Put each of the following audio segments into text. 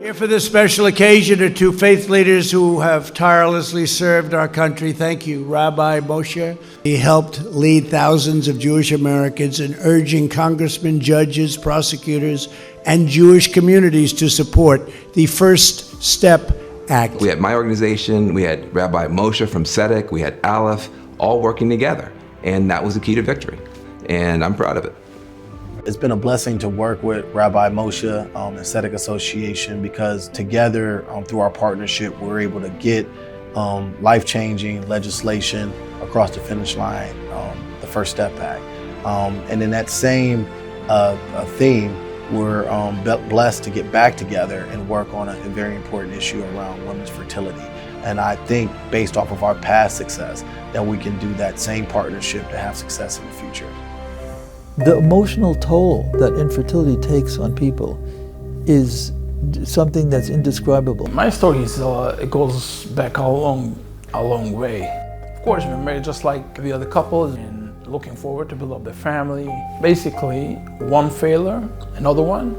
Here for this special occasion are two faith leaders who have tirelessly served our country. Thank you, Rabbi Moshe. He helped lead thousands of Jewish Americans in urging congressmen, judges, prosecutors, and Jewish communities to support the First Step Act. We had my organization, we had Rabbi Moshe from tzedakah, we had Aleph, all working together. And that was the key to victory. And I'm proud of it. It's been a blessing to work with Rabbi Moshe and tzedakah Association because together, through our partnership, we're able to get life-changing legislation across the finish line, the First Step Act. And in that same theme, we're blessed to get back together and work on a very important issue around women's fertility. And I think based off of our past success, that we can do that same partnership to have success in the future. The emotional toll that infertility takes on people is something that's indescribable. My story is, it goes back a long way. Of course, we're married just like the other couples and looking forward to build up the family. Basically, one failure, another one,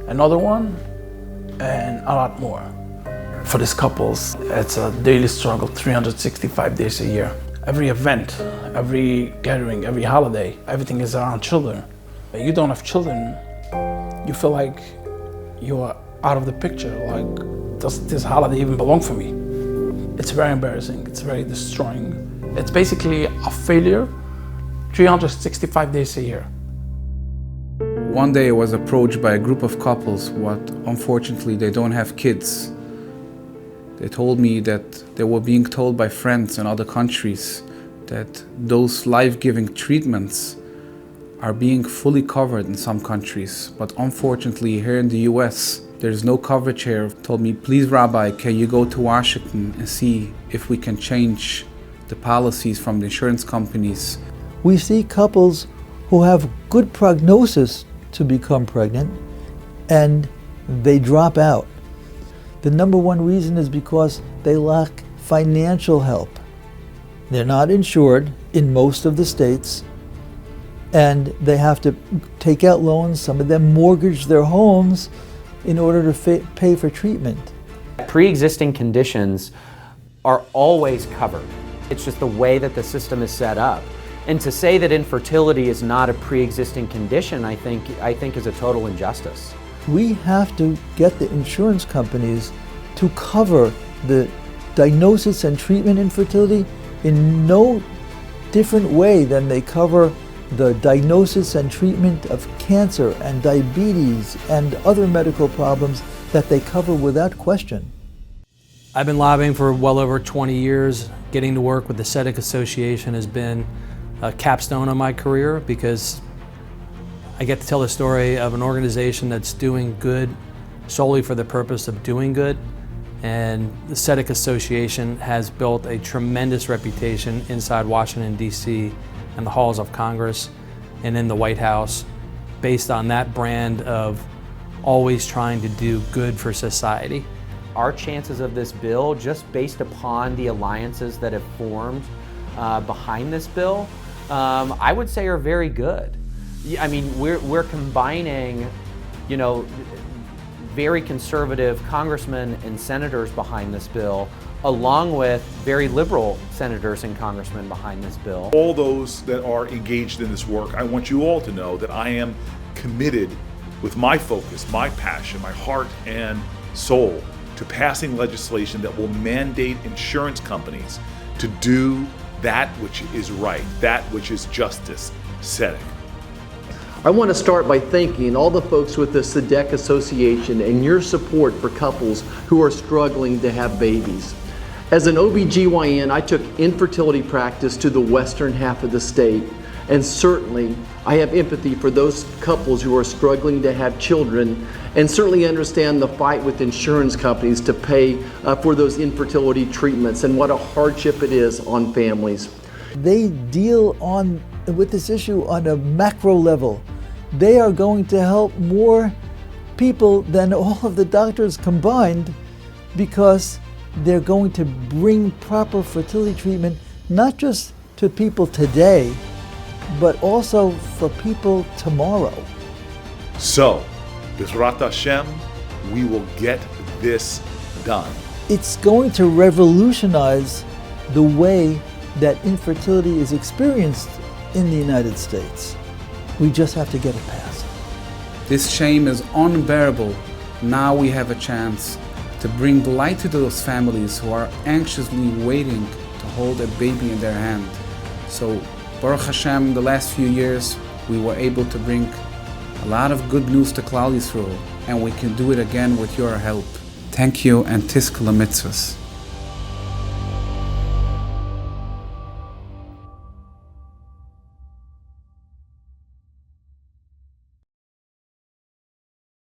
and a lot more. For these couples, it's a daily struggle, 365 days a year. Every event, every gathering, every holiday, everything is around children. When you don't have children, you feel like you are out of the picture. Like, does this holiday even belong for me? It's very embarrassing, it's very destroying. It's basically a failure 365 days a year. One day I was approached by a group of couples unfortunately they don't have kids. They told me that they were being told by friends in other countries that those life-giving treatments are being fully covered in some countries. But unfortunately here in the US, there's no coverage here. Told me, please Rabbi, can you go to Washington and see if we can change the policies from the insurance companies? We see couples who have good prognosis to become pregnant and they drop out. The number one reason is because they lack financial help. They're not insured in most of the states, and they have to take out loans. Some of them mortgage their homes in order to pay for treatment. Pre-existing conditions are always covered. It's just the way that the system is set up. And to say that infertility is not a pre-existing condition, I think is a total injustice. We have to get the insurance companies to cover the diagnosis and treatment infertility in no different way than they cover the diagnosis and treatment of cancer and diabetes and other medical problems that they cover without question. I've been lobbying for well over 20 years. Getting to work with the tzedakah Association has been a capstone of my career because I get to tell the story of an organization that's doing good solely for the purpose of doing good. And the tzedakah Association has built a tremendous reputation inside Washington, D.C. and the halls of Congress and in the White House based on that brand of always trying to do good for society. Our chances of this bill, just based upon the alliances that have formed behind this bill, I would say are very good. I mean, we're combining, very conservative congressmen and senators behind this bill, along with very liberal senators and congressmen behind this bill. All those that are engaged in this work, I want you all to know that I am committed with my focus, my passion, my heart and soul to passing legislation that will mandate insurance companies to do that which is right, that which is justice, tzedakah. I want to start by thanking all the folks with the tzedakah Association and your support for couples who are struggling to have babies. As an OBGYN, I took infertility practice to the western half of the state, and certainly I have empathy for those couples who are struggling to have children, and certainly understand the fight with insurance companies to pay for those infertility treatments and what a hardship it is on families. They deal with this issue on a macro level. They are going to help more people than all of the doctors combined because they're going to bring proper fertility treatment not just to people today, but also for people tomorrow. So, B'ezrat Hashem, we will get this done. It's going to revolutionize the way that infertility is experienced in the United States. We just have to get it passed. This shame is unbearable. Now we have a chance to bring light to those families who are anxiously waiting to hold a baby in their hand. So, Baruch Hashem, the last few years, we were able to bring a lot of good news to Klal Yisrael, and we can do it again with your help. Thank you, and Tis Kol HaMitzvos.